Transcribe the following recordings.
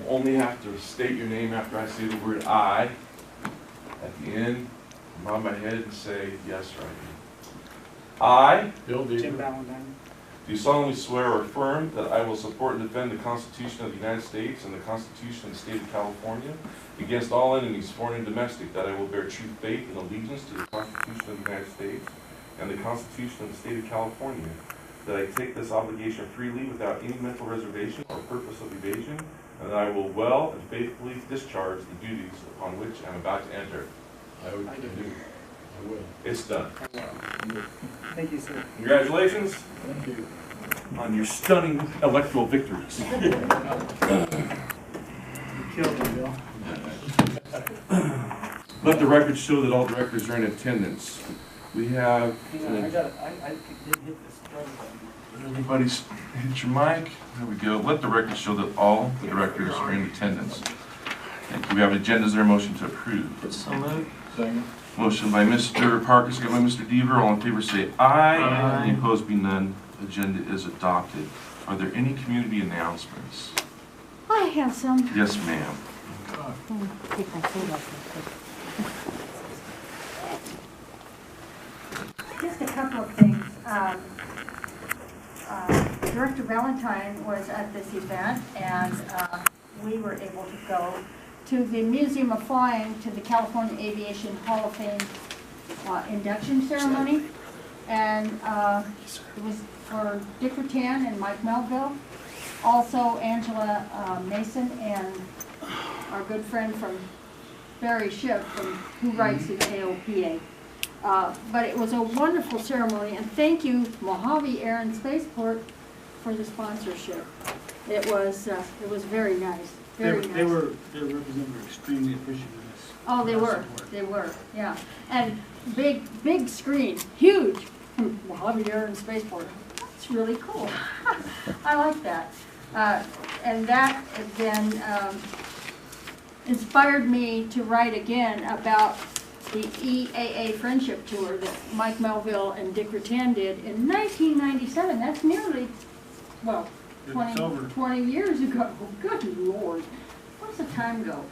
only have to state your name after I say the word I. At the end, nod my head and say yes right here. I, Jim Balentine, do solemnly swear or affirm that I will support and defend the Constitution of the United States and the Constitution of the State of California against all enemies, foreign and domestic, that I will bear true faith and allegiance to the Constitution of the United States and the Constitution of the State of California, that I take this obligation freely without any mental reservation or purpose of evasion, and that I will well and faithfully discharge the duties upon which I am about to enter. I will. It's done. thank you, sir. Congratulations Thank you. on your stunning electoral victories. You killed me, Bill. Let the record show that all directors are in attendance. We have, Hang on, I didn't hit this button. everybody's hit your mic. There we go. Let the record show that all the directors are in attendance. Thank you. We have an agenda. Is there a motion to approve? So moved. Second. Motion by Mr. Parker, second by Mr. Deaver. All in favor say aye. Aye. Any opposed be none. Agenda is adopted. Are there any community announcements? I have some. Yes, ma'am. Take my coat off real quick. Just a couple of things. Director Balentine was at this event, and we were able to go to the Museum of Flying, to the California Aviation Hall of Fame induction ceremony. And it was for Dick Rattan and Mike Melville, also Angela Mason, and our good friend from Barry Schiff, who writes the AOPA. But it was a wonderful ceremony, and thank you, Mojave Air and Spaceport, for the sponsorship. It was very nice. Their Very nice. representatives were extremely appreciative of this. Oh, they were, yeah. And big screen, huge, Mojave Air and Spaceport. That's really cool. I like that. And that then inspired me to write again about the EAA Friendship Tour that Mike Melville and Dick Rattan did in 1997. That's nearly, well, 20 years ago. Good Lord. What's the time go?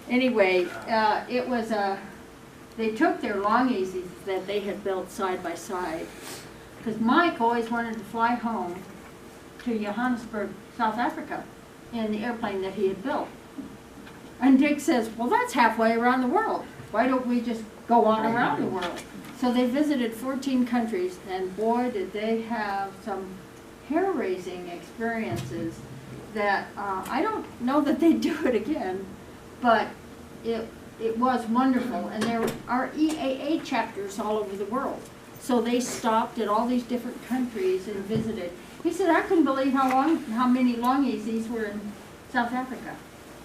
Anyway, it was they took their long easies that they had built side by side, because Mike always wanted to fly home to Johannesburg, South Africa, in the airplane that he had built. And Dick says, well, that's halfway around the world. Why don't we just go on around the world? So they visited 14 countries, and boy, did they have some hair-raising experiences that I don't know that they'd do it again, but it was wonderful. And there are EAA chapters all over the world. So they stopped at all these different countries and visited. He said, I couldn't believe how many long easies were in South Africa.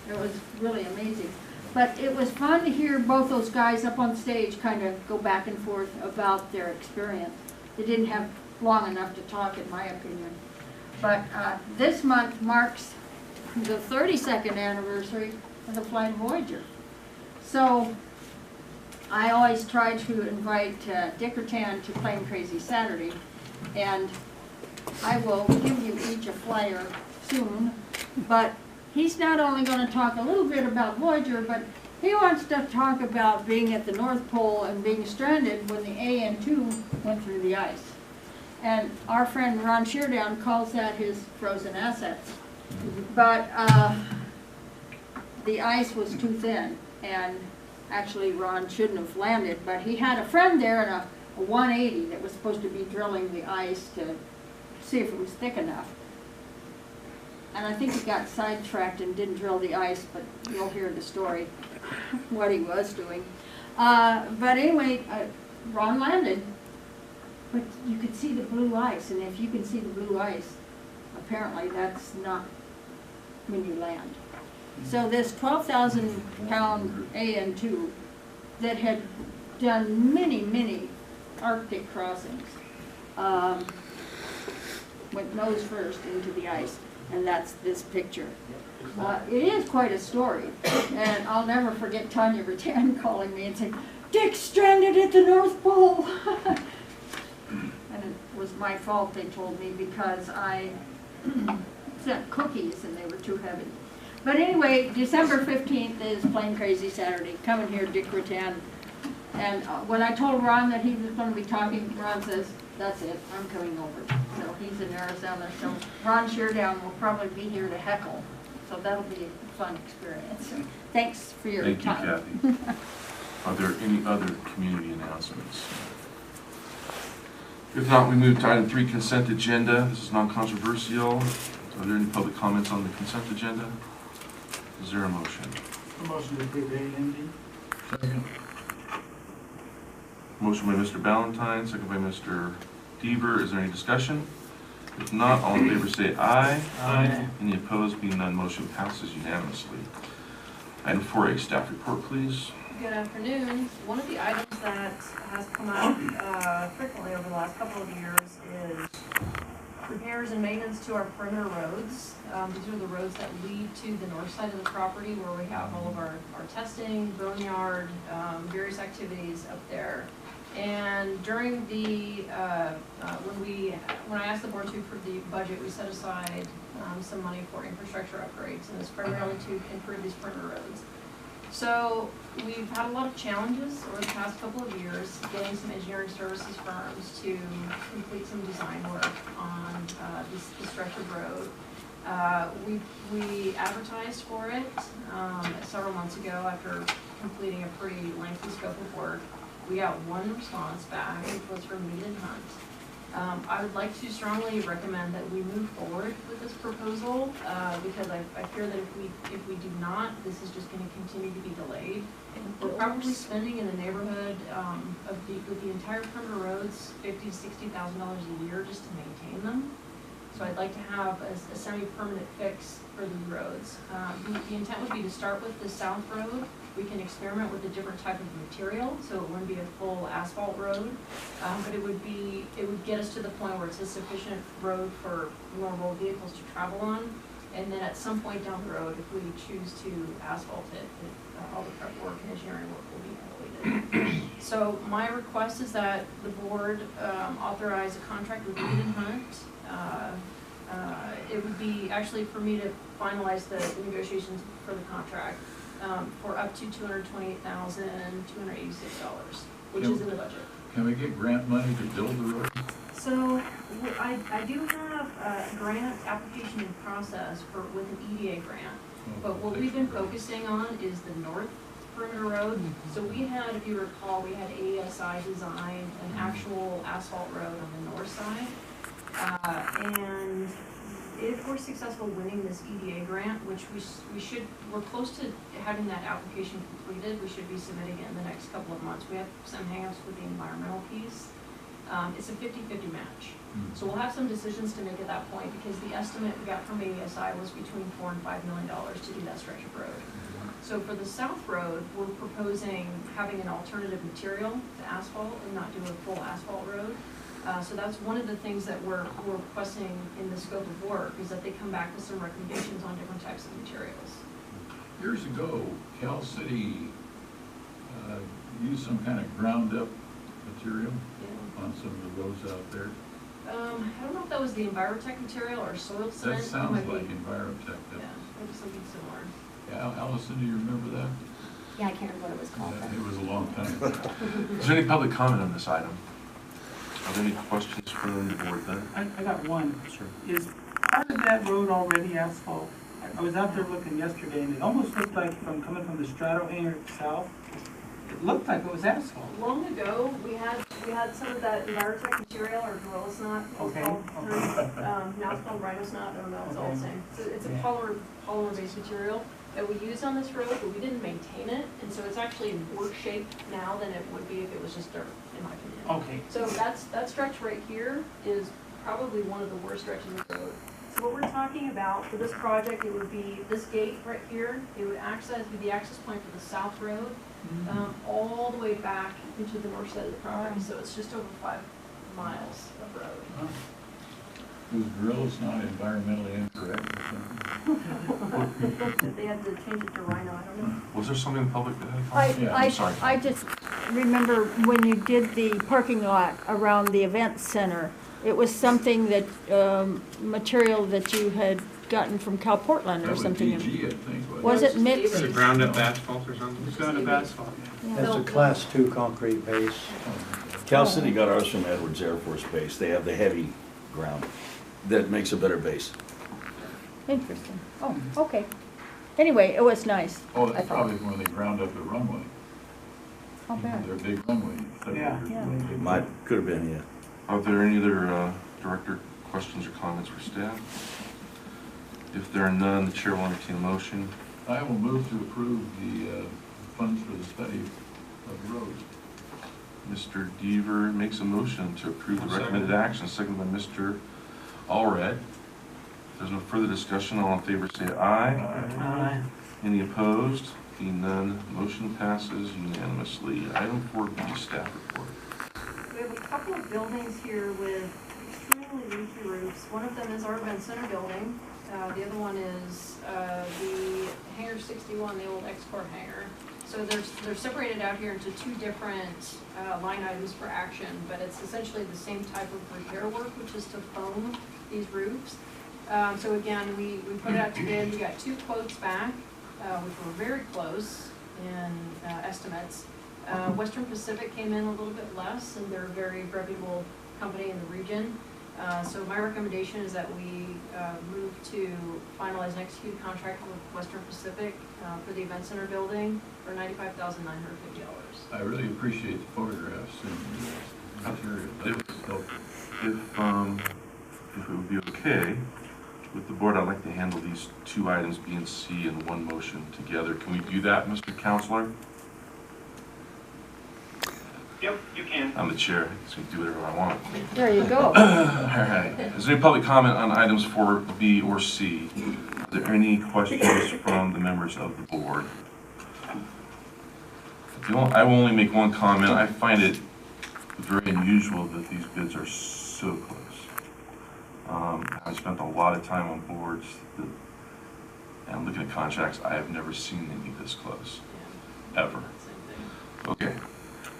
It was really amazing. But it was fun to hear both those guys up on stage kind of go back and forth about their experience. They didn't have long enough to talk, in my opinion. But this month marks the 32nd anniversary of the Flying Voyager. So I always try to invite Dick Rattan to Plane Crazy Saturday, and I will give you each a flyer soon. But he's not only going to talk a little bit about Voyager, but he wants to talk about being at the North Pole and being stranded when the AN2 went through the ice. And our friend Ron Sheardown calls that his frozen assets. But the ice was too thin, and actually Ron shouldn't have landed, but he had a friend there in a 180 that was supposed to be drilling the ice to see if it was thick enough. And I think he got sidetracked and didn't drill the ice, but you'll hear the story, what he was doing. But anyway, Ron landed. But you could see the blue ice, and if you can see the blue ice, apparently that's not when you land. So this 12,000-pound AN2 that had done many Arctic crossings went nose first into the ice, and that's this picture. It is quite a story, and I'll never forget Tanya Rattan calling me and saying, "Dick's stranded at the North Pole." And it was my fault, they told me, because I sent cookies and they were too heavy. But anyway, December 15th is Plain Crazy Saturday, coming here, Dick Rattan. And when I told Ron that he was going to be talking, Ron says, that's it, I'm coming over. So he's in Arizona, so Ron Sheardown will probably be here to heckle. So that'll be a fun experience. Thanks for your time. Thank you, Kathy. Are there any other community announcements? If not, we move to item 3, consent agenda. This is non-controversial. Are there any public comments on the consent agenda? Is there a motion? A motion to approve A and B. Second. Motion by Mr. Balentine, second by Mr. Deaver. Is there any discussion? If not, all in favor say aye. Aye. Any opposed? Being none, motion passes unanimously. Item 4A, staff report, please. Good afternoon. One of the items that has come out frequently over the last couple of years is repairs and maintenance to our perimeter roads. These are the roads that lead to the north side of the property where we have all of our testing, boneyard, various activities up there. And during the, when I asked the board to approve the budget, we set aside some money for infrastructure upgrades, and it's primarily to improve these perimeter roads. So we've had a lot of challenges over the past couple of years getting some engineering services firms to complete some design work on this stretch of road. We advertised for it several months ago after completing a pretty lengthy scope of work. We got one response back, which was from Mead Hunt. I would like to strongly recommend that we move forward with this proposal because I fear that if we do not, this is just going to continue to be delayed. We're probably spending in the neighborhood with the entire perimeter roads $50,000 to $60,000 a year just to maintain them. So I'd like to have a semi-permanent fix for these roads. The intent would be to start with the south road. We can experiment with a different type of material, so it wouldn't be a full asphalt road, but it would get us to the point where it's a sufficient road for normal vehicles to travel on. And then at some point down the road, if we choose to asphalt it, all the prep work and engineering work will be completed. So my request is that the board authorize a contract with Mead Hunt. It would be actually for me to finalize the negotiations for the contract for up to $228,286, which is in the budget. Can we get grant money to build the road? So I do have a grant application in process with an EDA grant, but what we've been focusing on is the north perimeter road. So we had, if you recall, we had ASI design an actual asphalt road on the north side. And if we're successful winning this EDA grant, which we're close to having that application completed, we should be submitting it in the next couple of months. We have some hang-ups with the environmental piece. It's a 50-50 match. So we'll have some decisions to make at that point because the estimate we got from ASI was between $4 and $5 million to do that stretch of road. So for the south road, we're proposing having an alternative material to asphalt and not do a full asphalt road. So that's one of the things that we're requesting in the scope of work is that they come back with some recommendations on different types of materials. Years ago, Cal City used some kind of ground up material on some of the roads out there. I don't know if that was the Envirotech material or soil cement. That sounds like Envirotech. Yeah, maybe something similar. Yeah, Allison, do you remember that? Yeah, I can't remember what it was called. Yeah, it was a long time ago. Is there any public comment on this item? Are there any questions from the board then? I got one. Sure. Is part of that road already asphalt? I was out there looking yesterday and it almost looked like from coming from the Strato Hangar south, it looked like it was asphalt. Long ago, we had some of that Envirotech material or gorilla snot. Okay. Now it's called rhino snot. I don't know. It's all the same. It's a polymer-based material that we used on this road, but we didn't maintain it, and so it's actually in worse shape now than it would be if it was just dirt, in my opinion. Okay. So that stretch right here is probably one of the worst stretches of the road. So what we're talking about for this project, it would be this gate right here. It would be the access point for the south road, all the way back into the north side of the property. So it's just over 5 miles of road. Was Gorilla's not environmentally incorrect or something? They had to change it to rhino. I don't know. Was there something in the public that had a comment? Yeah, I'm sorry. I just remember when you did the parking lot around the event center, it was something that, material that you had gotten from Cal Portland That or was something. DG, I think. Was it mixed? Is it ground up asphalt or something? It's going to asphalt, yeah. Yeah. That's a class 2 concrete base. Cal City got ours from Edwards Air Force Base. They have the heavy ground that makes a better base. Interesting. Oh, okay. Anyway, it was nice. Oh, I that's thought. probably when they ground up the runway. How bad? Their big runway. several Yeah. years Yeah. ago. Might, could have been, yeah. Are there any other director questions or comments for staff? If there are none, the chair will entertain a motion. I will move to approve the funds for the study of the roads. Mr. Deaver makes a motion to approve the I'll recommended action, seconded by Mr. Allred. If there's no further discussion, all in favor say aye. Any opposed? Being none, motion passes unanimously. Item 4B, staff report. We have a couple of buildings here with extremely leaky roofs. One of them is our event center building. The other one is the hangar 61, the old X-Corp hangar. So they're separated out here into two different line items for action, but it's essentially the same type of repair work, which is to foam these roofs. So again, we put it out to bid. We got 2 quotes back, which were very close in estimates. Western Pacific came in a little bit less, and they're a very reputable company in the region. So my recommendation is that we move to finalize and execute a contract with Western Pacific for the event center building for $95,950. I really appreciate the photographs and the material. That was helpful. If it would be okay with the board, I'd like to handle these 2 items, B and C, in one motion together. Can we do that, Mr. Counselor? Yep, you can. I'm the chair, so I can do whatever I want. There you go. All right. Is there any public comment on items 4B or C? Are there any questions from the members of the board? I will only make one comment. I find it very unusual that these bids are so close. I spent a lot of time on boards and looking at contracts. I have never seen them this close, ever. Okay.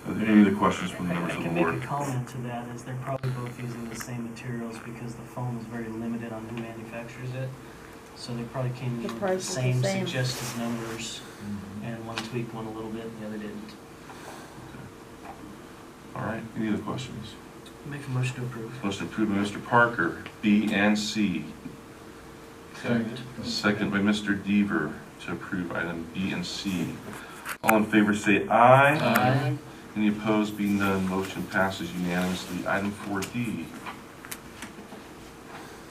Are there any other questions from the members I of the can make board? a comment to that, is they're probably both using the same materials because the foam is very limited on who manufactures it. So they probably came in The with the price is the same same. suggested numbers, and one tweaked one a little bit and the other didn't. All right. Any other questions? Make a motion to approve. Motion approved by Mr. Parker, B and C. Second. Second by Mr. Deaver to approve item B and C. All in favor say aye. Aye. Any opposed, being none, motion passes unanimously. Item 4D.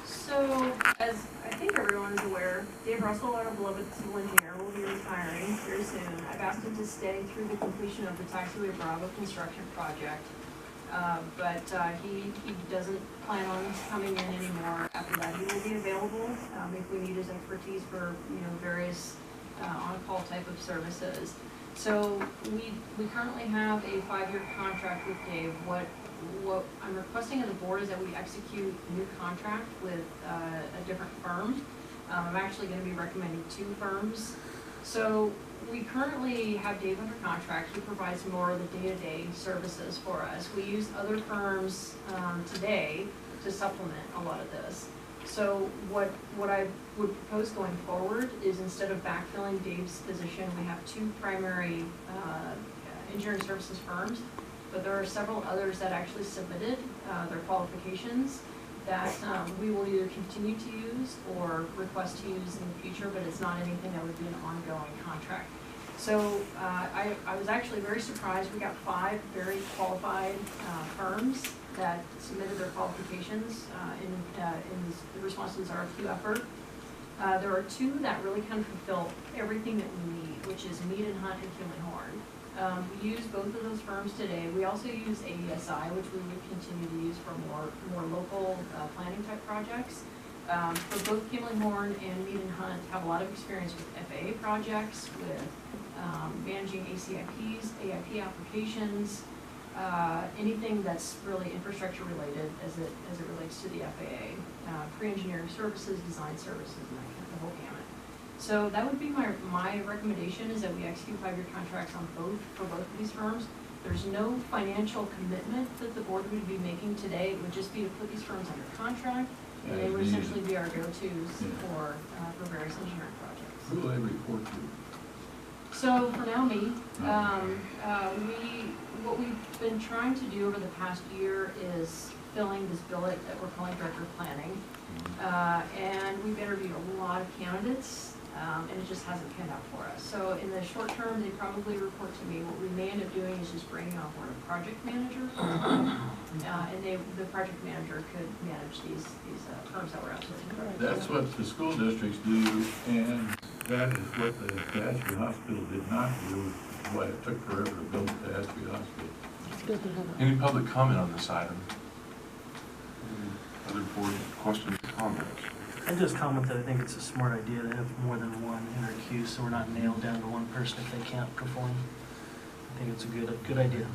So, as I think everyone is aware, Dave Russell, our beloved civil engineer, will be retiring very soon. I've asked him to stay through the completion of the Taxiway Bravo construction project. But he doesn't plan on coming in anymore. After that, he will be available if we need his expertise for, various on-call type of services. So we currently have a 5-year contract with Dave. What I'm requesting of the board is that we execute a new contract with a different firm. I'm actually going to be recommending 2 firms. So we currently have Dave under contract. He provides more of the day-to-day services for us. We use other firms today to supplement a lot of this. So what I would propose going forward is, instead of backfilling Dave's position, we have 2 primary engineering services firms, but there are several others that actually submitted their qualifications that we will either continue to use or request to use in the future, but it's not anything that would be an ongoing contract. So I was actually very surprised. We got 5 very qualified firms that submitted their qualifications in response to this RFQ effort. There are 2 that really kind of fulfill everything that we need, which is Mead Hunt and Horn. We use both of those firms today. We also use AESI, which we would continue to use for more local planning type projects. For both Horn and Mead Hunt have a lot of experience with FAA projects, with managing ACIPs, AIP applications, anything that's really infrastructure related as it relates to the FAA, pre-engineering services, design services, and that kind of the whole gamut. So that would be my recommendation, is that we execute 5-year contracts for both of these firms. There's no financial commitment that the board would be making today. It would just be to put these firms under contract And they would essentially be our go-tos Yeah. for various engineering projects. Who will they report to? So for now, me, what we've been trying to do over the past year is filling this billet that we're calling director of planning. And we've interviewed a lot of candidates, and it just hasn't panned out for us. So in the short term, they probably report to me. What we may end up doing is just bringing on board a project manager. And the project manager could manage these firms that we're out to. That's what the school districts do, and that is what the Ashby Hospital did not do, why it took forever to build the Ashby Hospital. Any public comment on this item? Other board questions or comments? I just comment that I think it's a smart idea to have more than one in our queue, so we're not nailed down to one person if they can't perform. I think it's a good idea.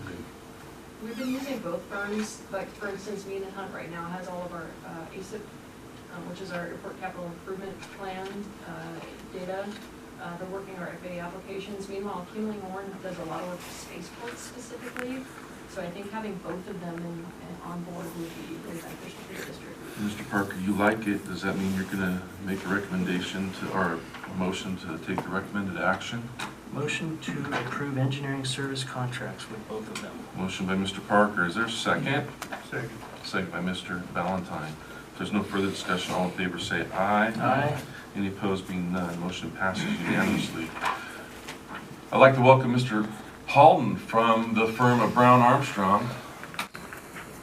We've been using both firms, like for instance, Mead Hunt right now has all of our ASIP, which is our airport capital improvement plan data. They're working our FAA applications. Meanwhile, Kimling Horn does a lot of work for Spaceport specifically. So I think having both of them on board would be really beneficial for the district. Mr. Parker, you like it, does that mean you're gonna make a recommendation to, or a motion to take the recommended action? Motion to approve engineering service contracts with both of them. Motion by Mr. Parker, is there a second? Second. Second by Mr. Balentine. If there's no further discussion, all in favor say aye. Aye. Any opposed being none, motion passes unanimously. I'd like to welcome Mr. Halton from the firm of Brown Armstrong.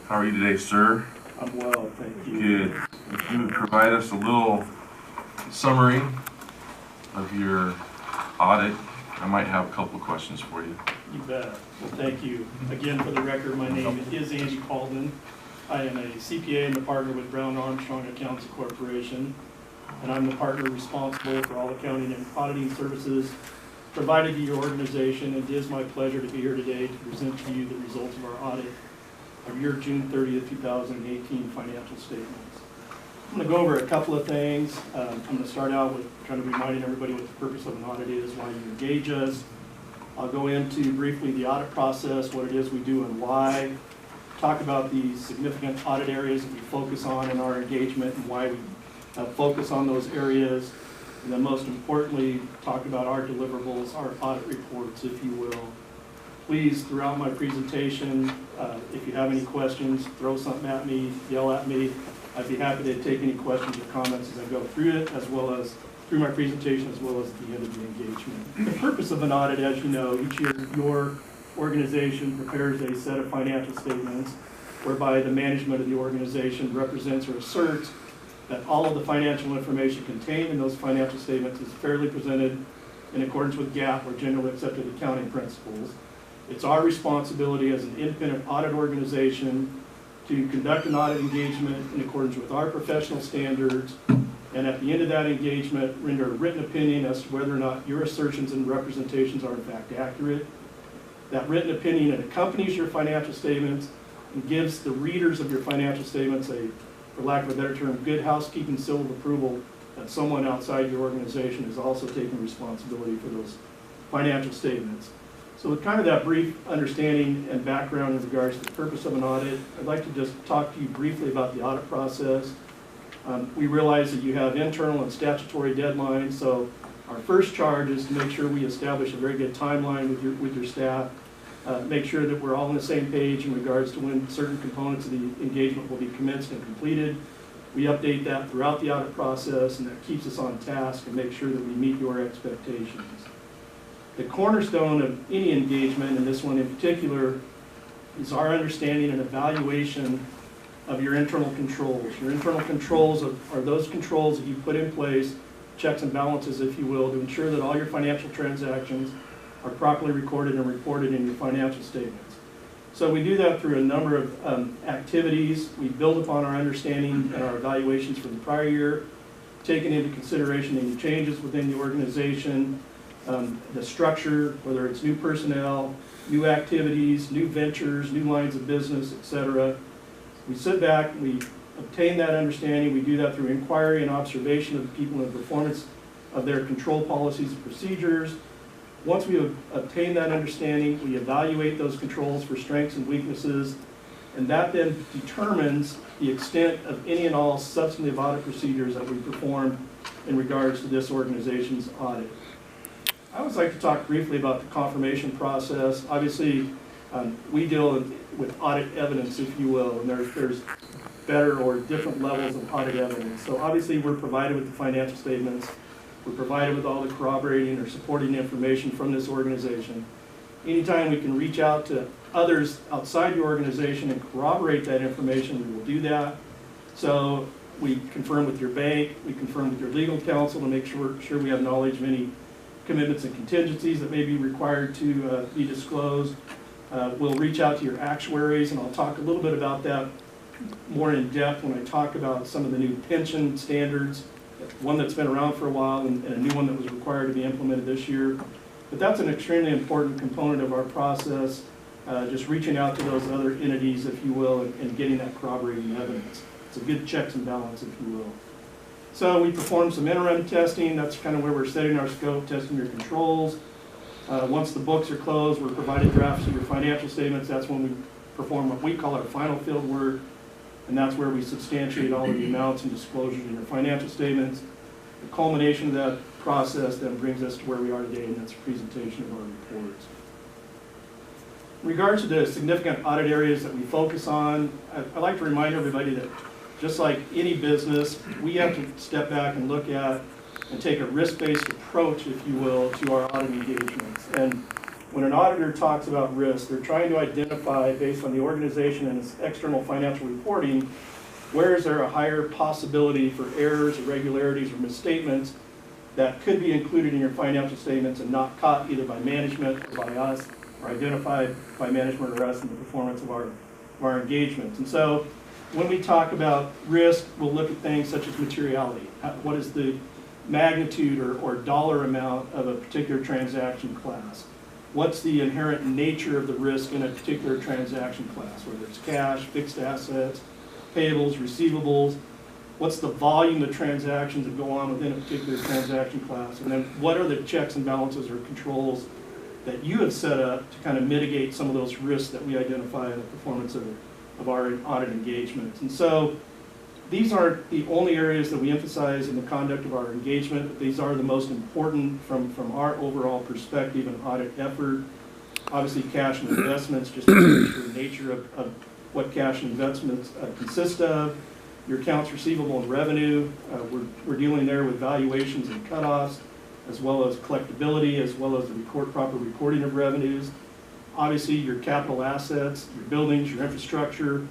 How are you today, sir? I'm well, thank you. Good. If you would provide us a little summary of your audit, I might have a couple of questions for you. You bet. Well, thank you. Again, for the record, my name is Andy Calden. I am a CPA and a partner with Brown Armstrong Accountancy Corporation, and I'm the partner responsible for all accounting and auditing services provided to your organization. And it is my pleasure to be here today to present to you the results of our audit of your June 30th, 2018 financial statements. I'm going to go over a couple of things. I'm going to start out with kind of reminding everybody what the purpose of an audit is, why you engage us. I'll go into briefly the audit process, what it is we do and why. Talk about the significant audit areas that we focus on in our engagement and why we focus on those areas. And then most importantly, talk about our deliverables, our audit reports, if you will. Please, throughout my presentation, if you have any questions, throw something at me, yell at me. I'd be happy to take any questions or comments as I go through it, as well as through my presentation, as well as at the end of the engagement. The purpose of an audit, as you know, each year your organization prepares a set of financial statements whereby the management of the organization represents or asserts that all of the financial information contained in those financial statements is fairly presented in accordance with GAAP or generally accepted accounting principles. It's our responsibility as an independent audit organization to conduct an audit engagement in accordance with our professional standards, and at the end of that engagement, render a written opinion as to whether or not your assertions and representations are in fact accurate. That written opinion accompanies your financial statements and gives the readers of your financial statements a, for lack of a better term, good housekeeping seal of approval that someone outside your organization is also taking responsibility for those financial statements. So with kind of that brief understanding and background in regards to the purpose of an audit, I'd like to just talk to you briefly about the audit process. We realize that you have internal and statutory deadlines, so our first charge is to make sure we establish a very good timeline with your staff, make sure that we're all on the same page in regards to when certain components of the engagement will be commenced and completed. We update that throughout the audit process, and that keeps us on task and make sure that we meet your expectations. The cornerstone of any engagement, and this one in particular, is our understanding and evaluation of your internal controls. Your internal controls are those controls that you put in place, checks and balances, if you will, to ensure that all your financial transactions are properly recorded and reported in your financial statements. So we do that through a number of activities. We build upon our understanding and our evaluations from the prior year, taking into consideration any changes within the organization, the structure, whether it's new personnel, new activities, new ventures, new lines of business, etc. We sit back, we obtain that understanding. We do that through inquiry and observation of the people and performance of their control policies and procedures. Once we have obtained that understanding, we evaluate those controls for strengths and weaknesses, And that then determines the extent of any and all substantive audit procedures that we perform in regards to this organization's audit. I always like to talk briefly about the confirmation process. Obviously, we deal with audit evidence, if you will, and there's better or different levels of audit evidence. So obviously, we're provided with the financial statements. We're provided with all the corroborating or supporting information from this organization. Anytime we can reach out to others outside the organization and corroborate that information, we will do that. So we confirm with your bank, we confirm with your legal counsel to make sure we have knowledge of any commitments and contingencies that may be required to be disclosed. We'll reach out to your actuaries, and I'll talk a little bit about that more in depth when I talk about some of the new pension standards, one that's been around for a while and a new one that was required to be implemented this year. But that's an extremely important component of our process, just reaching out to those other entities, if you will, and getting that corroborating evidence. It's a good checks and balance, if you will. So we perform some interim testing. That's kind of where we're setting our scope, testing your controls. Once the books are closed, we're provided drafts of your financial statements. That's when we perform what we call our final field work, and that's where we substantiate all of the amounts and disclosures in your financial statements. The culmination of that process then brings us to where we are today, and that's a presentation of our reports. In regards to the significant audit areas that we focus on, I'd like to remind everybody that just like any business, we have to step back and look at and take a risk-based approach, if you will, to our audit engagements. And when an auditor talks about risk, they're trying to identify, based on the organization and its external financial reporting, where is there a higher possibility for errors, irregularities, or misstatements that could be included in your financial statements and not caught either by management or by us, or identified by management or us in the performance of our engagements. And so when we talk about risk, we'll look at things such as materiality. What is the magnitude or dollar amount of a particular transaction class? What's the inherent nature of the risk in a particular transaction class, whether it's cash, fixed assets, payables, receivables? What's the volume of transactions that go on within a particular transaction class? And then what are the checks and balances or controls that you have set up to kind of mitigate some of those risks that we identify in the performance of our audit engagements? And so these aren't the only areas that we emphasize in the conduct of our engagement, but these are the most important from our overall perspective and audit effort. Obviously, cash and investments, just the nature of what cash and investments consist of. Your accounts receivable and revenue, we're dealing there with valuations and cutoffs, as well as collectability, as well as the proper recording of revenues. Obviously, your capital assets, your buildings, your infrastructure,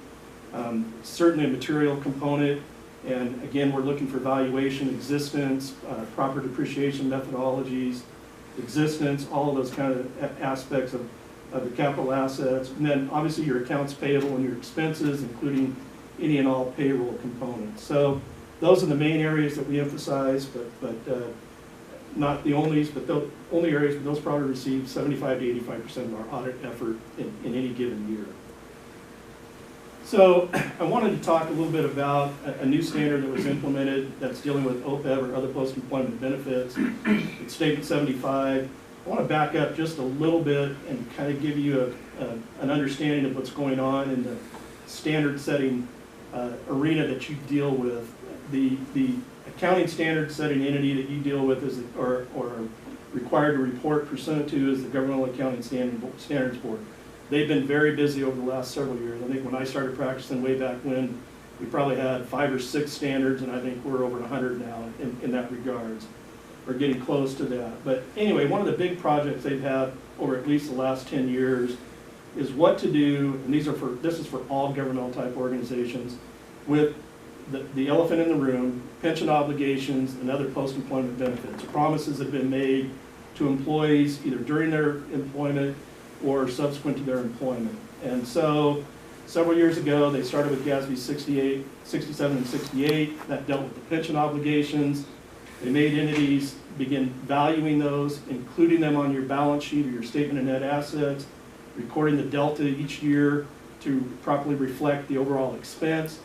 certainly a material component. And again, we're looking for valuation, existence, proper depreciation methodologies, existence, all of those kind of aspects of the capital assets. And then obviously your accounts payable and your expenses, including any and all payroll components. So those are the main areas that we emphasize, but not the only, but the only areas, but those probably receive 75 to 85% of our audit effort in any given year. So I wanted to talk a little bit about a new standard that was implemented that's dealing with OPEB or other post-employment benefits. It's Statement 75. I want to back up just a little bit and kind of give you an understanding of what's going on in the standard setting arena that you deal with. The accounting standard setting entity that you deal with is, or required to report pursuant to, is the Governmental Accounting Standards Board. They've been very busy over the last several years. I think when I started practicing way back when, we probably had 5 or 6 standards, and I think we're over 100 now in that regards. We're getting close to that. But anyway, one of the big projects they've had over at least the last 10 years is what to do, and this is for all governmental type organizations, with the elephant in the room, pension obligations and other post-employment benefits. Promises have been made to employees either during their employment or subsequent to their employment. And so several years ago, they started with GASB 67 and 68. That dealt with the pension obligations. They made entities begin valuing those, including them on your balance sheet or your statement of net assets, recording the delta each year to properly reflect the overall expense.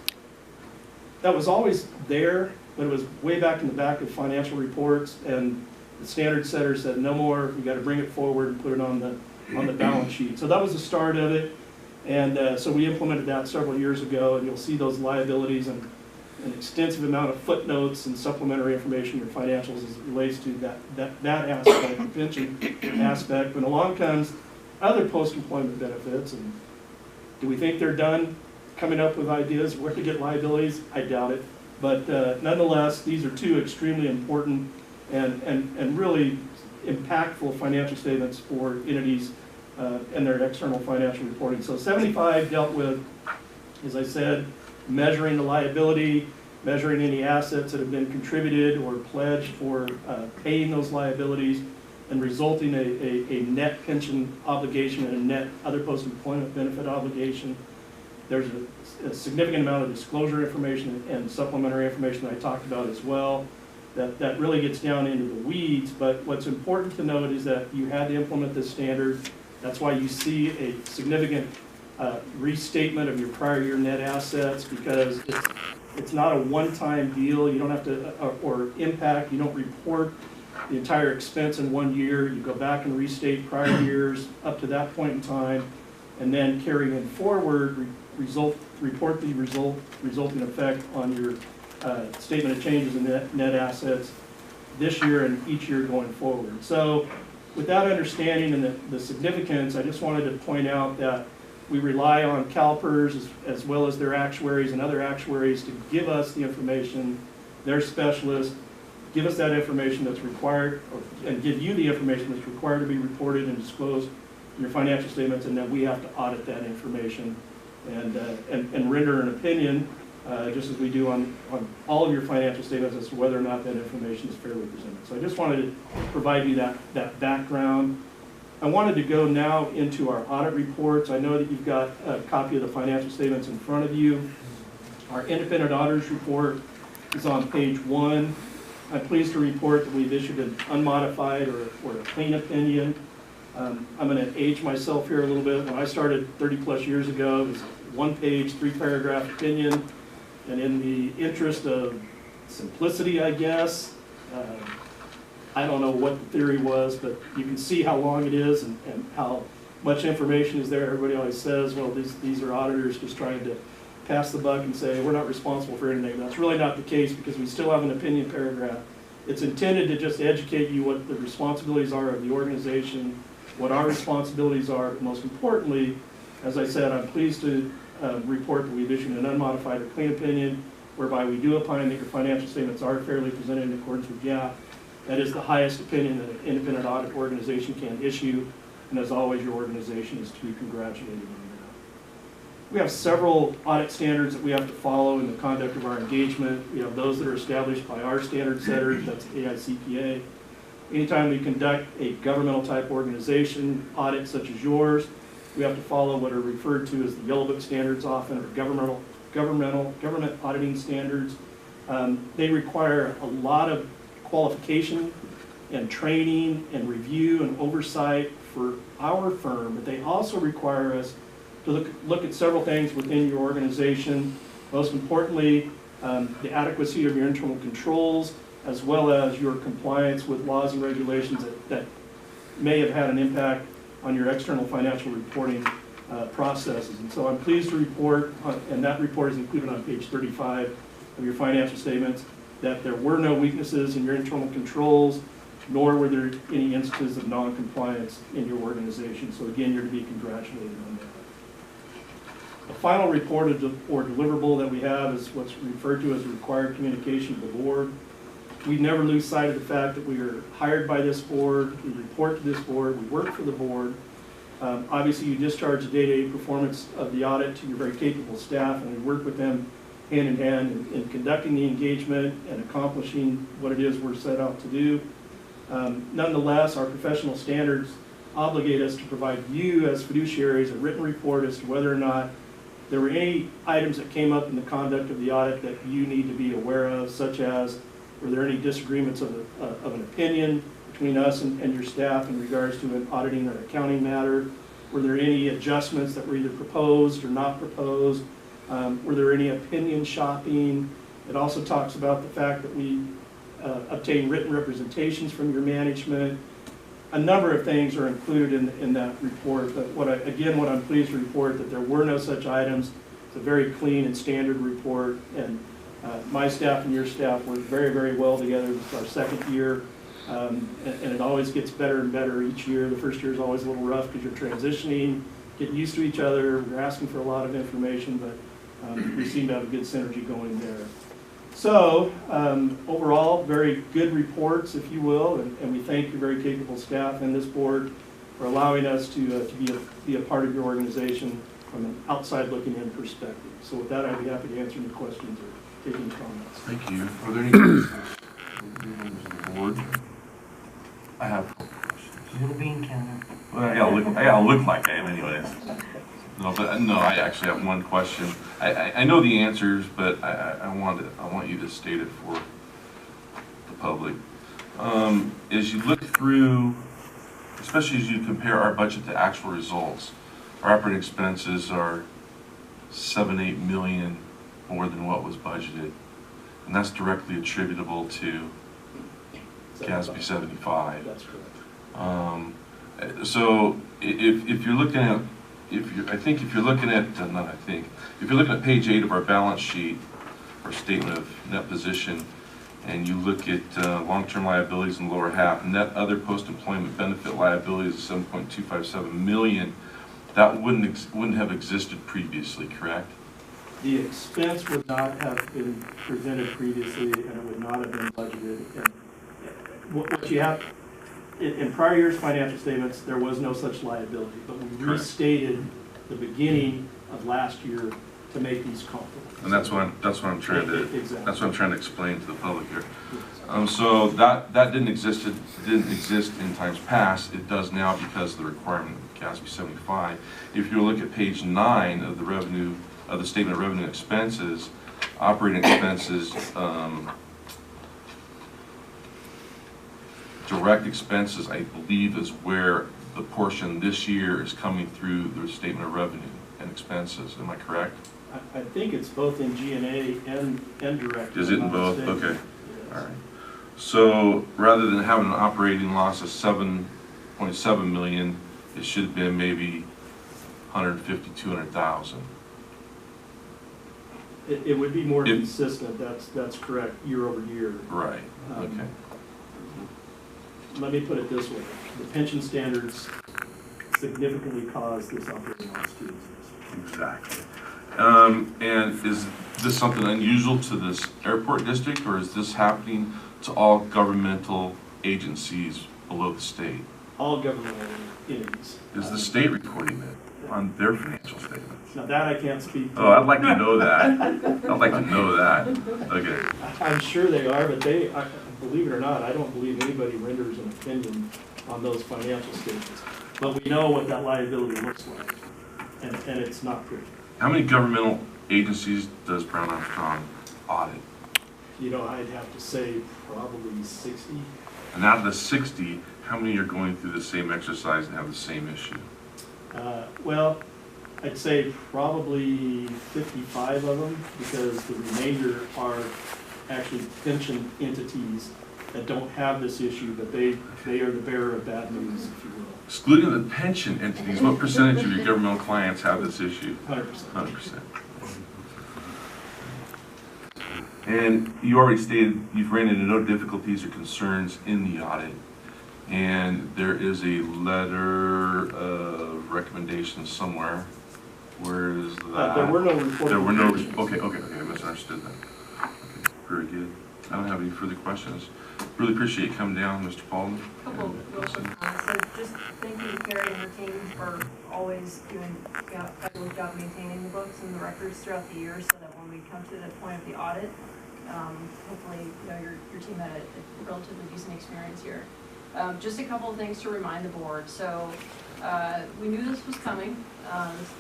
That was always there, but it was way back in the back of financial reports, and the standard setter said, no more, we got to bring it forward and put it on the balance sheet. So that was the start of it. And so we implemented that several years ago, and you'll see those liabilities and an extensive amount of footnotes and supplementary information in your financials as it relates to that aspect, the pension aspect. But along comes other post-employment benefits, and do we think they're done coming up with ideas where to get liabilities? I doubt it. But nonetheless, these are two extremely important and really impactful financial statements for entities and their external financial reporting. So 75 dealt with, as I said, measuring the liability, measuring any assets that have been contributed or pledged for paying those liabilities, and resulting a net pension obligation and a net other post-employment benefit obligation. There's a significant amount of disclosure information and supplementary information that I talked about as well. That really gets down into the weeds, but what's important to note is that you had to implement this standard. That's why you see a significant restatement of your prior year net assets, because it's not a one-time deal. You don't have to, or impact, you don't report the entire expense in 1 year. You go back and restate prior years up to that point in time, and then carrying forward, report the resulting effect on your statement of changes in net assets this year and each year going forward. So with that understanding and the significance, I just wanted to point out that we rely on CalPERS as well as their actuaries and other actuaries to give us the information, their specialists, give us that information that's required, and give you the information that's required to be reported and disclosed in your financial statements, and that we have to audit that information and render an opinion, just as we do on all of your financial statements, as to whether or not that information is fairly presented. So I just wanted to provide you that background. I wanted to go now into our audit reports. I know that you've got a copy of the financial statements in front of you. Our independent auditors report is on page 1. I'm pleased to report that we've issued an unmodified or a clean opinion. I'm going to age myself here a little bit. When I started 30 plus years ago, it was a 1-page, 3-paragraph opinion. And in the interest of simplicity, I guess, I don't know what the theory was, but you can see how long it is and how much information is there. Everybody always says, well, these are auditors just trying to pass the buck and say, we're not responsible for anything. That's really not the case, because we still have an opinion paragraph. It's intended to just educate you what the responsibilities are of the organization, what our responsibilities are, but most importantly, as I said, I'm pleased to report that we've issued an unmodified or clean opinion, whereby we do opine that your financial statements are fairly presented in accordance with GAAP. That is the highest opinion that an independent audit organization can issue, and as always, your organization is to be congratulated on that. We have several audit standards that we have to follow in the conduct of our engagement. We have those that are established by our standard setters, that's AICPA. Anytime we conduct a governmental type organization audit such as yours, we have to follow what are referred to as the Yellow Book standards often, or government auditing standards. They require a lot of qualification and training and review and oversight for our firm, but they also require us to look at several things within your organization. Most importantly, the adequacy of your internal controls, as well as your compliance with laws and regulations that may have had an impact on your external financial reporting processes. And so I'm pleased to report, and that report is included on page 35 of your financial statements, that there were no weaknesses in your internal controls, nor were there any instances of non-compliance in your organization. So again, you're to be congratulated on that. The final report or deliverable that we have is what's referred to as required communication to the board. We never lose sight of the fact that we are hired by this board, we report to this board, we work for the board. Obviously, you discharge the day-to-day performance of the audit to your very capable staff, and we work with them hand in hand in conducting the engagement and accomplishing what it is we're set out to do. Nonetheless, our professional standards obligate us to provide you as fiduciaries a written report as to whether or not there were any items that came up in the conduct of the audit that you need to be aware of, such as were there any disagreements of an opinion between us and your staff in regards to an auditing or accounting matter? Were there any adjustments that were either proposed or not proposed? Were there any opinion shopping? It also talks about the fact that we obtain written representations from your management. a number of things are included in that report, but what I'm pleased to report that there were no such items. It's a very clean and standard report, and my staff and your staff work very, very well together. It's our second year, and it always gets better and better each year. The first year is always a little rough because you're transitioning, getting used to each other, we're asking for a lot of information, but we seem to have a good synergy going there. So, overall, very good reports, if you will, and we thank your very capable staff and this board for allowing us to be a part of your organization from an outside looking in perspective. So with that, I'd be happy to answer any questions or take any comments. Thank you. Are there any questions from members of the board? I have a couple questions. Little bean counter. Well, I gotta look like I am anyways. No, but no, I actually have one question. I know the answers, but I want you to state it for the public. As you look through, especially as you compare our budget to actual results, our operating expenses are 7-8 million more than what was budgeted, and that's directly attributable to GASB 75. That's correct. So if you're looking at, if you're looking at page 8 of our balance sheet, or statement of net position, and you look at long-term liabilities in the lower half, net other post-employment benefit liabilities of 7.257 million, that wouldn't have existed previously, correct? The expense would not have been presented previously, and it would not have been budgeted. And what you have, in prior years' financial statements, there was no such liability, but we restated the beginning of last year to make these comparable. And that's what I'm trying to Exactly. that's what I'm trying to explain to the public here. So that didn't exist in times past. It does now because of the requirement of GASB 75. If you look at page 9 of the statement of revenue expenses, operating expenses, direct expenses, I believe, is where the portion this year is coming through the statement of revenue and expenses. Am I correct? I think it's both in G&A and direct. Is it in both? Yes. Okay. All right. So rather than having an operating loss of 7.7 million, it should have been maybe 150, 200,000. It would be more consistent. That's correct, year over year. Right. Okay. Let me put it this way: the pension standards significantly cause this operating loss to exist. Exactly. And is this something unusual to this airport district, or is this happening to all governmental agencies below the state? All governmental entities. Is the state recording it on their financial statements? Now that I can't speak to. Oh, I'd like to know that. I'd like to know that. Okay. I'm sure they are, but believe it or not, I don't believe anybody renders an opinion on those financial statements. But we know what that liability looks like, and it's not pretty. How many governmental agencies does Brown Armstrong audit? You know, I'd have to say probably 60. And out of the 60, how many are going through the same exercise and have the same issue? Well, I'd say probably 55 of them, because the remainder are actually pension entities that don't have this issue, but they are the bearer of bad news, if you will. Excluding the pension entities, what percentage of your governmental clients have this issue? 100%. 100%. And you already stated you've ran into no difficulties or concerns in the audit. And there is a letter of recommendation somewhere. Where is that? There were no reported. There were no, okay, I misunderstood that. Okay, very good. I don't have any further questions. Really appreciate you coming down, Mr. Paulman. Couple real quick comments. So just thank you, Carrie and your team, for always doing a fabulous job maintaining the books and the records throughout the year, so that when we come to the point of the audit, hopefully, your team had a relatively decent experience here. Just a couple of things to remind the board. So we knew this was coming.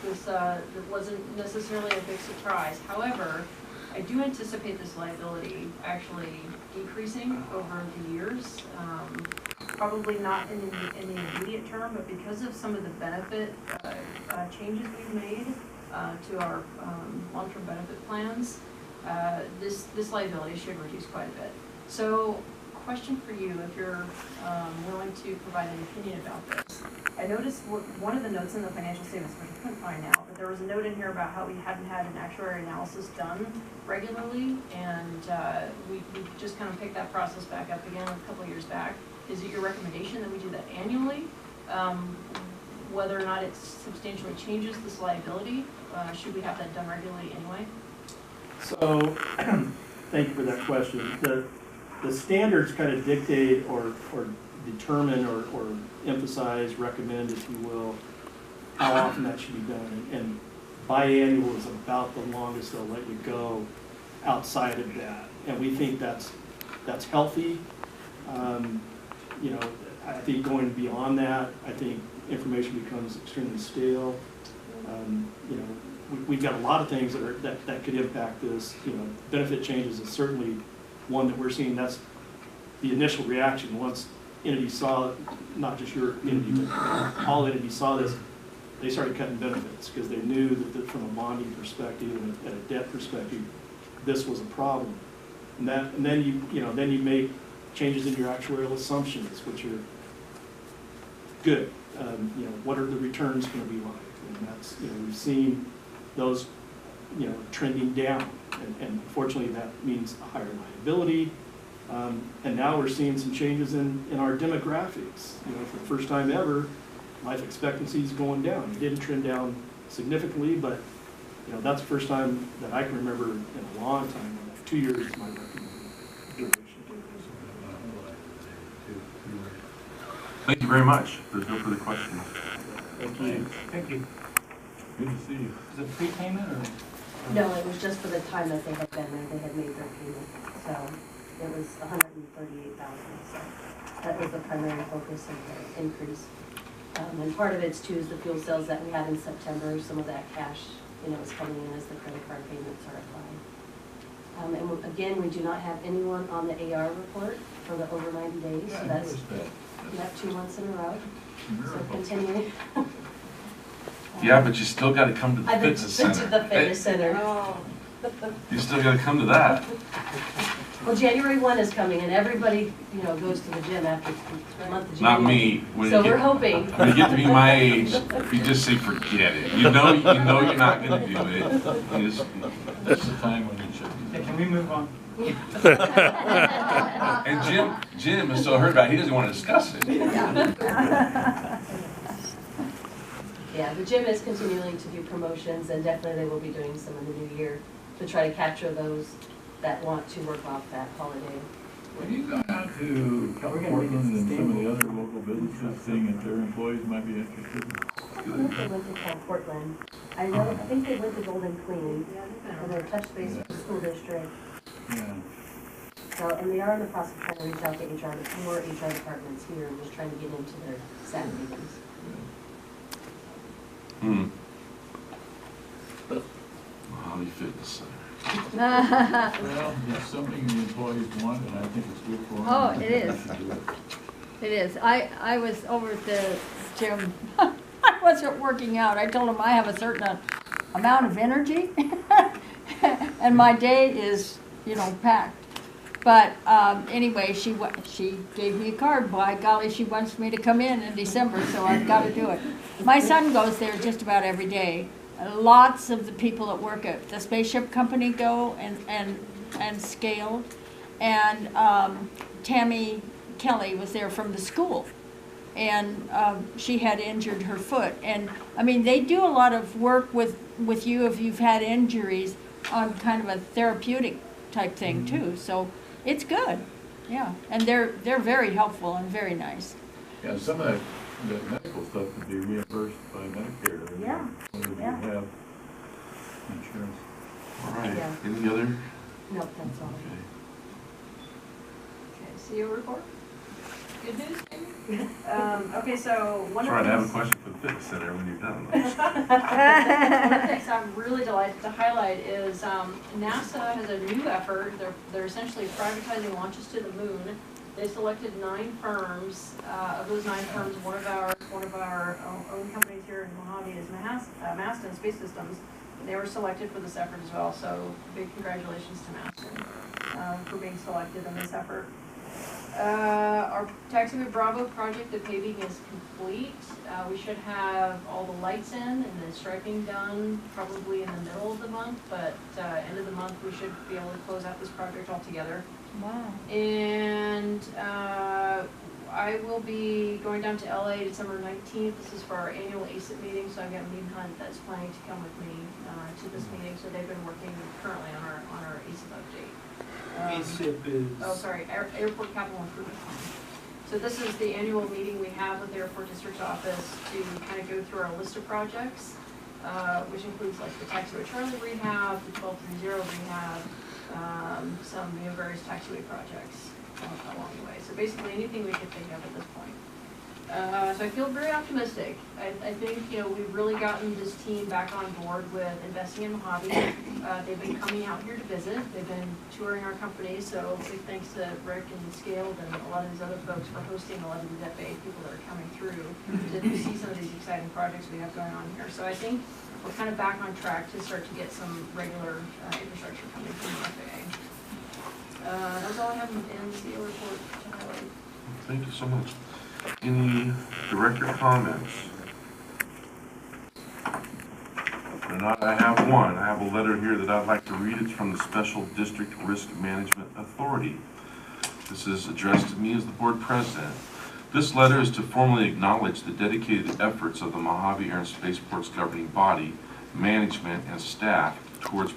This wasn't necessarily a big surprise. However, I do anticipate this liability actually decreasing over the years. Probably not in the immediate term, but because of some of the benefit changes we've made to our long-term benefit plans, this liability should reduce quite a bit. So question for you, if you're willing to provide an opinion about this. I noticed one of the notes in the financial statements, which I couldn't find out, but there was a note in here about how we hadn't had an actuary analysis done regularly, and we just kind of picked that process back up again a couple of years back. Is it your recommendation that we do that annually? Whether or not it substantially changes this liability, should we have that done regularly anyway? So, thank you for that question. The standards kind of dictate or determine or emphasize, recommend, if you will, how often that should be done. And biannual is about the longest they'll let you go outside of that. And we think that's healthy. You know, I think going beyond that, I think information becomes extremely stale. You know, we've got a lot of things that could impact this. You know, benefit changes is certainly one that we're seeing. That's the initial reaction once entities saw, not just your entity, but all entities saw this, they started cutting benefits because they knew that from a bonding perspective and a debt perspective, this was a problem. And then you make changes in your actuarial assumptions, which are good. You know, what are the returns going to be like? And that's, you know, we've seen those, you know, trending down, and unfortunately that means a higher liability. And now we're seeing some changes in our demographics. You know, for the first time ever, life expectancy is going down. It didn't trend down significantly, but you know, that's the first time that I can remember in a long time. 2 years is my recommended duration. Thank you very much. There's no further questions. Thank you. Thank you. Good to see you. Is it prepayment or? No, it was just for the time that they had been there, they had made their payment, so it was $138,000, so that was the primary focus of the increase. And part of it's too is the fuel sales that we had in September, some of that cash, you know, is coming in as the credit card payments are applied. And again, we do not have anyone on the AR report for the over 90 days, Yeah, so I that's, noticed that. we have 2 months in a row, so Miracle. continuing. Yeah, but you still gotta come to the I've been fitness to center. the fitness center. You still gotta come to that. Well, January 1 is coming, and everybody, you know, goes to the gym after the month of Not January. me. When So you we're get- hoping. When you get to be my age, you just say forget it. You know you're not gonna do it. You just, That's the time when you should. Hey, can we move on? and Jim is so hurt about it, he doesn't wanna discuss it. Yeah, the gym is continuing to do promotions, and definitely they will be doing some in the new year to try to capture those that want to work off that holiday. Have you gone out to Portland and some of the other local businesses, seeing if their employees might be interested? I don't know if they went to Portland. I think they went to Golden Queen, and they're touch base with the school district. Yeah. So, and they are in the process of trying to reach out to more HR departments here, and just trying to get into their SAT meetings. Mojave Fitness Center. Well, it's something the employees want, and I think it's good for them. Oh, it is. They should do it. It is. I was over at the gym. I wasn't working out. I told him I have a certain amount of energy, and my day is, you know, packed. But anyway, she gave me a card. By golly, she wants me to come in December, so I've got to do it. My son goes there just about every day. Lots of the people that work at the spaceship company go and scale, and Tammy Kelly was there from the school, and she had injured her foot. And I mean, they do a lot of work with you if you've had injuries on kind of a therapeutic type thing too. So it's good, yeah. And they're very helpful and very nice. Yeah, some of that medical stuff could be reimbursed by Medicare. Yeah, Whether you yeah. have insurance. All right. Yeah. Any other? Nope, that's all. Okay. Okay, CEO report? Good news, maybe? Okay, so one of Sorry, I have a these. question for the fitness center when you're done. One of the things I'm really delighted to highlight is NASA has a new effort. They're essentially privatizing launches to the moon. They selected 9 firms. Of those 9 firms, one of our own companies here in Mojave is Maston Space Systems. They were selected for this effort as well. So big congratulations to Maston for being selected in this effort. Our taxiway Bravo project, the paving is complete. We should have all the lights in and the striping done probably in the middle of the month, but end of the month, we should be able to close out this project altogether. Wow. And I will be going down to LA December 19th. This is for our annual ACIP meeting, so I've got Mead Hunt that's planning to come with me to this meeting. So they've been working currently on our ACIP update. ASIP is. Oh, sorry, Airport Capital Improvement Plan. So this is the annual meeting we have with the Airport District's office to kind of go through our list of projects, which includes like the taxiway Charlie rehab, the 1230 rehab, some various taxiway projects along the way. So basically anything we can think of at this point. So I feel very optimistic. I think, we've really gotten this team back on board with investing in Mojave. They've been coming out here to visit. They've been touring our company, so big thanks to Rick and Scaled and a lot of these other folks for hosting a lot of these FAA people that are coming through to see some of these exciting projects we have going on here. So I think we're kind of back on track to start to get some regular infrastructure coming from the FAA. That's all I have in the CEO report to highlight. Thank you so much. Any director comments? If not, I have one. I have a letter here that I'd like to read. It's from the Special District Risk Management Authority. This is addressed to me as the board president. This letter is to formally acknowledge the dedicated efforts of the Mojave Air and Spaceport's governing body, management, and staff towards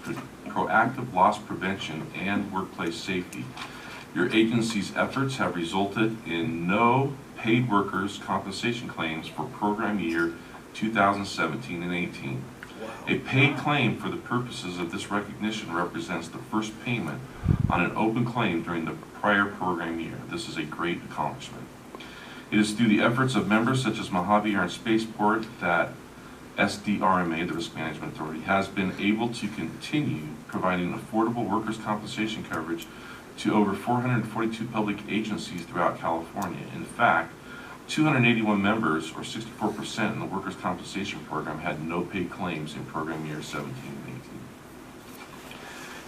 proactive loss prevention and workplace safety. Your agency's efforts have resulted in no paid workers' compensation claims for program year 2017 and 18. A paid claim for the purposes of this recognition represents the first payment on an open claim during the prior program year. This is a great accomplishment. It is through the efforts of members such as Mojave Air and Spaceport that SDRMA, the Risk Management Authority, has been able to continue providing affordable workers' compensation coverage to over 442 public agencies throughout California. In fact, 281 members, or 64% in the workers' compensation program, had no paid claims in program year 17 and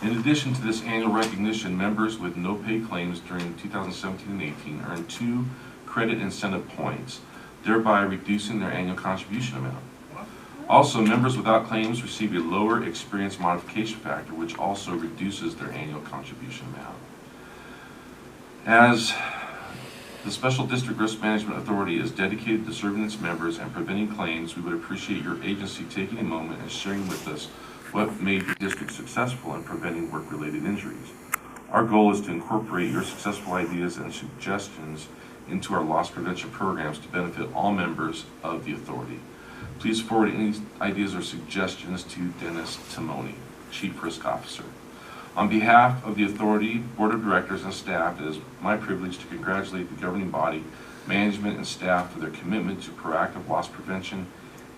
18. In addition to this annual recognition, members with no paid claims during 2017 and 18 earned 2 credit incentive points, thereby reducing their annual contribution amount. Also, members without claims receive a lower experience modification factor, which also reduces their annual contribution amount. As the Special District Risk Management Authority is dedicated to serving its members and preventing claims, we would appreciate your agency taking a moment and sharing with us what made the district successful in preventing work-related injuries. Our goal is to incorporate your successful ideas and suggestions into our loss prevention programs to benefit all members of the authority. Please forward any ideas or suggestions to Dennis Timoni, Chief Risk Officer. On behalf of the authority, board of directors, and staff, it is my privilege to congratulate the governing body, management, and staff for their commitment to proactive loss prevention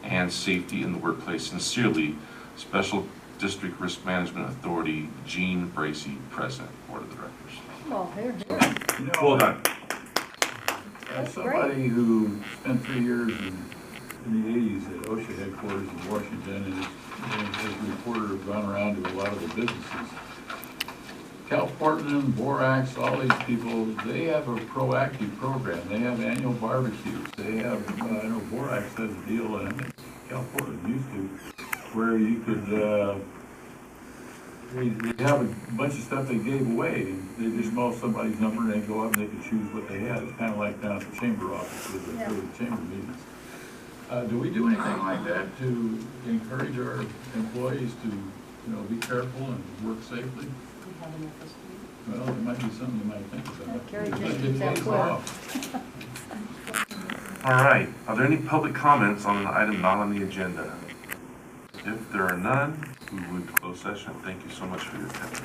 and safety in the workplace. Sincerely, Special District Risk Management Authority, Gene Bracey, President, Board of Directors. Well, here. Well done. As somebody who spent 3 years in the 80s at OSHA headquarters in Washington and as a reporter have gone around to a lot of the businesses, Cal Portland, Borax, all these people, they have a proactive program. They have annual barbecues. They have, I know Borax has a deal, and I think Cal Portland used to, where you could, they have a bunch of stuff they gave away. They just call somebody's number and they go up and they could choose what they had. It's kind of like down at the chamber office with the chamber meetings. Do we do anything like that to encourage our employees to, be careful and work safely? Well, it might be something you might think about. Carrie just Let's did get that those quick. off. All right. Are there any public comments on an item not on the agenda? If there are none, we will move to closed session. Thank you so much for your attendance.